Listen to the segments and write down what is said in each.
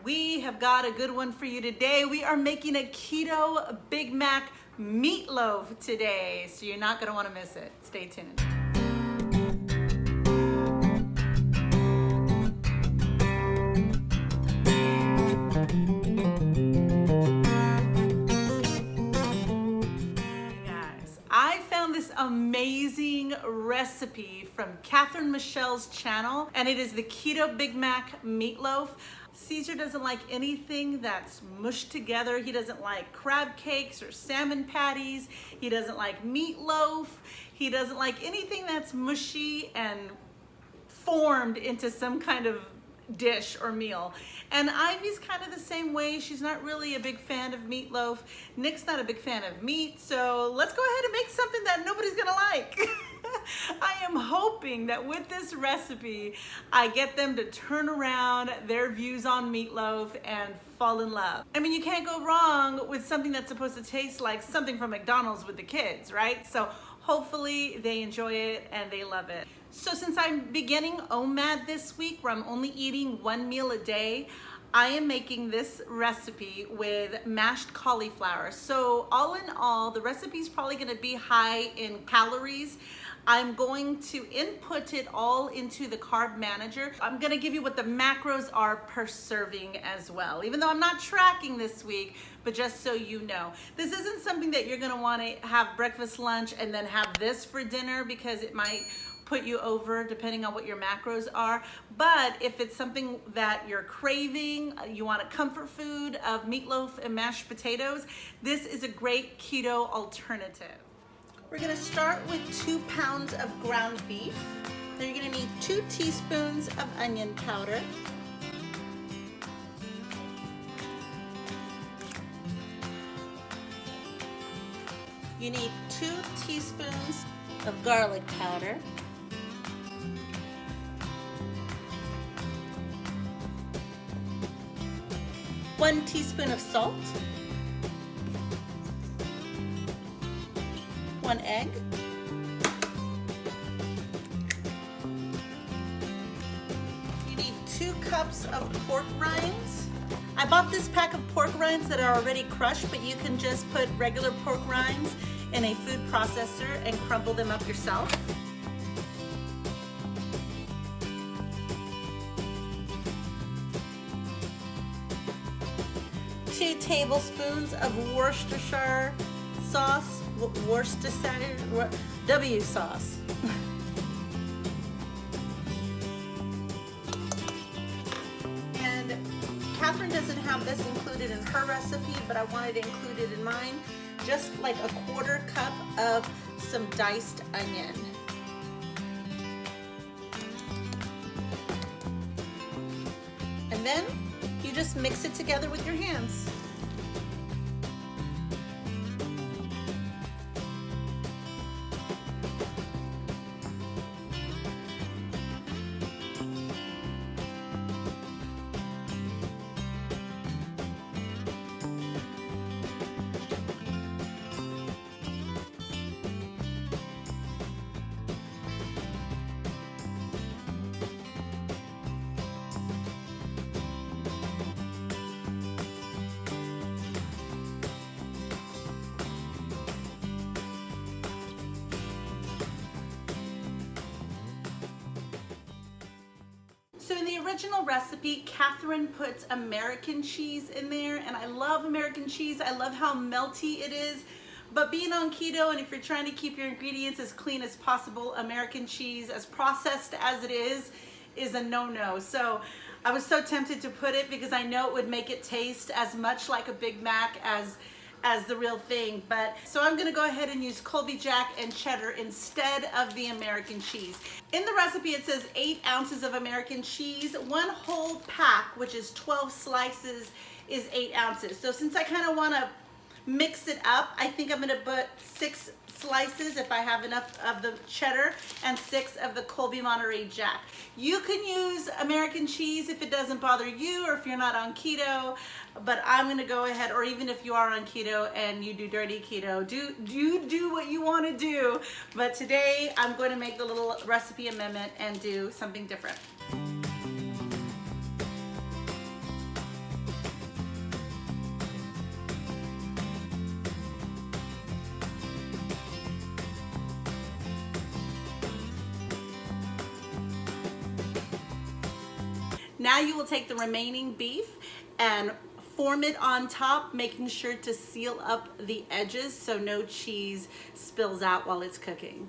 We have got a good one for you today. We are making a keto Big Mac meatloaf today, so you're not gonna wanna miss it. Stay tuned. I found this amazing recipe from Katherine Michelle's channel, and it is the Keto Big Mac Meatloaf. Caesar doesn't like anything that's mushed together. He doesn't like crab cakes or salmon patties. He doesn't like meatloaf. He doesn't like anything that's mushy and formed into some kind of dish or meal. And Ivy's kind of the same way. She's not really a big fan of meatloaf. Nick's not a big fan of meat. So let's go ahead and make something that nobody's gonna like. I am hoping that with this recipe, I get them to turn around their views on meatloaf and fall in love. I mean, you can't go wrong with something that's supposed to taste like something from McDonald's with the kids, right? So hopefully they enjoy it and they love it. So since I'm beginning OMAD this week, where I'm only eating one meal a day, I am making this recipe with mashed cauliflower. So all in all, the recipe is probably gonna be high in calories. I'm going to input it all into the carb manager. I'm gonna give you what the macros are per serving as well, even though I'm not tracking this week, but just so you know. This isn't something that you're gonna wanna have breakfast, lunch, and then have this for dinner, because it might put you over depending on what your macros are. But if it's something that you're craving, you want a comfort food of meatloaf and mashed potatoes, this is a great keto alternative. We're gonna start with 2 pounds of ground beef. Then you're gonna need 2 teaspoons of onion powder. You need 2 teaspoons of garlic powder. 1 teaspoon of salt. 1 egg. You need 2 cups of pork rinds. I bought this pack of pork rinds that are already crushed, but you can just put regular pork rinds in a food processor and crumble them up yourself. 2 tablespoons of Worcestershire sauce. Worcestershire W sauce. And Katherine doesn't have this included in her recipe, but I wanted to include it in mine. Just like a 1/4 cup of some diced onion. And then you just mix it together with your hands. So in the original recipe, Katherine puts American cheese in there, and I love American cheese. I love how melty it is. But being on keto, and if you're trying to keep your ingredients as clean as possible, American cheese, as processed as it is a no-no. So I was so tempted to put it because I know it would make it taste as much like a Big Mac as the real thing. But so I'm gonna go ahead and use Colby Jack and cheddar instead of the American cheese. In the recipe it says 8 ounces of American cheese. 1 whole pack, which is 12 slices, is 8 ounces. So since I kind of want to mix it up, I think I'm gonna put 6 slices if I have enough of the cheddar and 6 of the Colby Monterey Jack. You can use American cheese if it doesn't bother you or if you're not on keto, but I'm gonna go ahead, or even if you are on keto and you do dirty keto, do what you want to do. But today I'm going to make the little recipe amendment and do something different. Now you will take the remaining beef and form it on top, making sure to seal up the edges so no cheese spills out while it's cooking.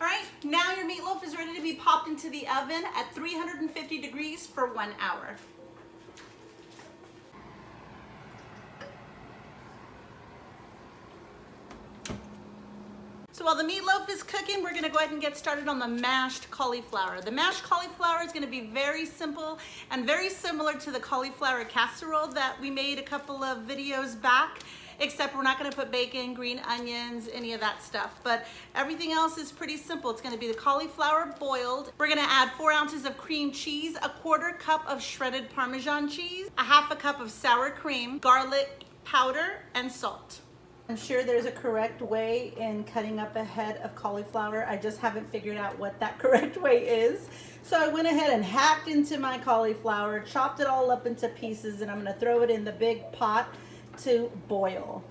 All right, now your meatloaf is ready to be popped into the oven at 350 degrees for 1 hour. So while the meatloaf is cooking, we're gonna go ahead and get started on the mashed cauliflower. The mashed cauliflower is gonna be very simple and very similar to the cauliflower casserole that we made a couple of videos back, except we're not gonna put bacon, green onions, any of that stuff. But everything else is pretty simple. It's gonna be the cauliflower boiled. We're gonna add 4 ounces of cream cheese, a 1/4 cup of shredded Parmesan cheese, a 1/2 cup of sour cream, garlic powder, and salt. I'm sure there's a correct way in cutting up a head of cauliflower. I just haven't figured out what that correct way is. So I went ahead and hacked into my cauliflower, chopped it all up into pieces, and I'm gonna throw it in the big pot to boil.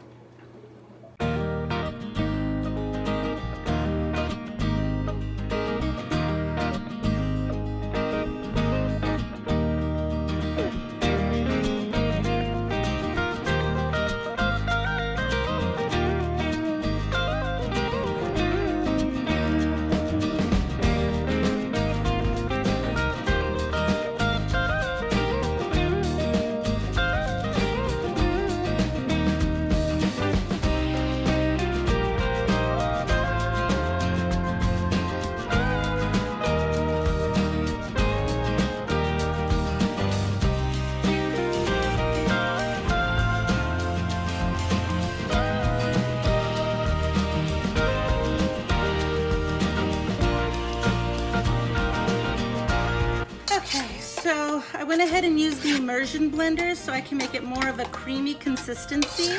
So I went ahead and used the immersion blender so I can make it more of a creamy consistency,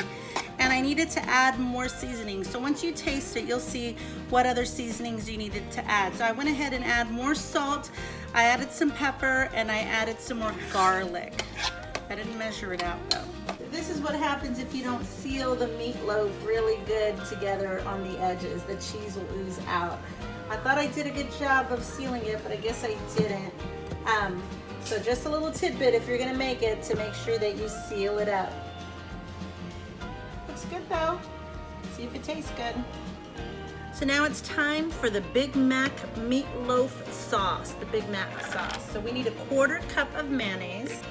and I needed to add more seasoning. So once you taste it, you'll see what other seasonings you needed to add. So I went ahead and added more salt, I added some pepper, and I added some more garlic. I didn't measure it out though. This is what happens if you don't seal the meatloaf really good together on the edges. The cheese will ooze out. I thought I did a good job of sealing it, but I guess I didn't. So just a little tidbit if you're gonna make it, to make sure that you seal it up. Looks good though. See if it tastes good. So now it's time for the Big Mac Meatloaf sauce, the Big Mac sauce. So we need a 1/4 cup of mayonnaise.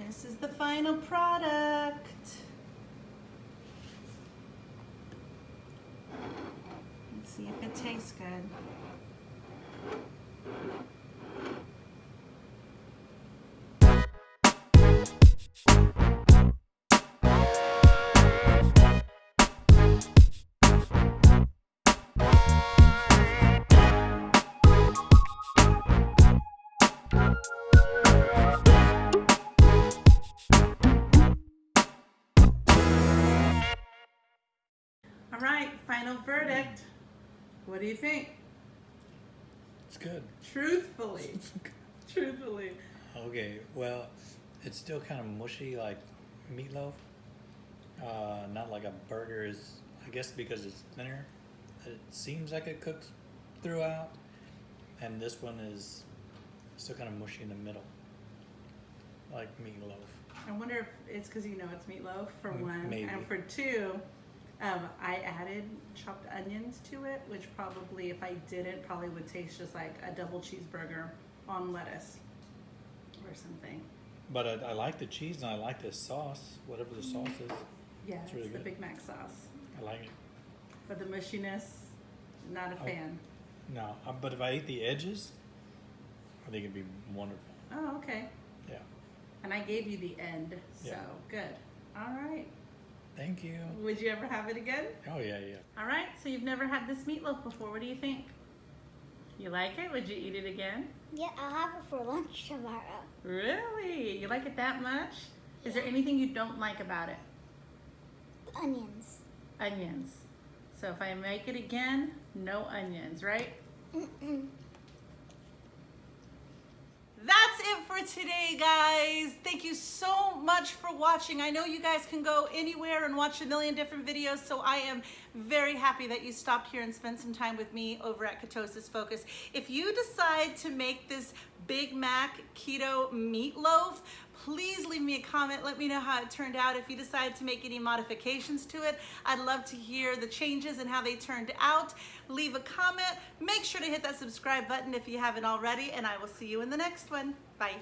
This is the final product. Let's see if it tastes good. All right, final verdict. What do you think? It's good. Truthfully. Truthfully. Okay, well, it's still kind of mushy like meatloaf. Not like a burger is, I guess because it's thinner. It seems like it cooks throughout. And this one is still kind of mushy in the middle. like meatloaf. I wonder if it's because you know it's meatloaf, for one. Maybe. And for two, I added chopped onions to it, which probably, if I didn't, probably would taste just like a double cheeseburger on lettuce or something. But I like the cheese and I like this sauce, whatever the sauce is. Yeah, It's really it's the good. Big Mac sauce. I like it. But the mushiness, not a fan. No, but if I eat the edges, I think it'd be wonderful. Oh, okay. Yeah. And I gave you the end, so Yeah. good. All right. Thank you. Would you ever have it again? Oh, yeah, yeah. All right, so you've never had this meatloaf before. What do you think? You like it? Would you eat it again? Yeah, I'll have it for lunch tomorrow. Really? You like it that much? Is there anything you don't like about it? Onions. Onions. So if I make it again, no onions, right? Mm-mm. That's it for today, guys. Thank you so much for watching. I know you guys can go anywhere and watch a million different videos, so I am very happy that you stopped here and spent some time with me over at Ketosis Focus. If you decide to make this Big Mac keto meatloaf, please leave me a comment. Let me know how it turned out. If you decide to make any modifications to it, I'd love to hear the changes and how they turned out. Leave a comment. Make sure to hit that subscribe button if you haven't already, and I will see you in the next one. Bye.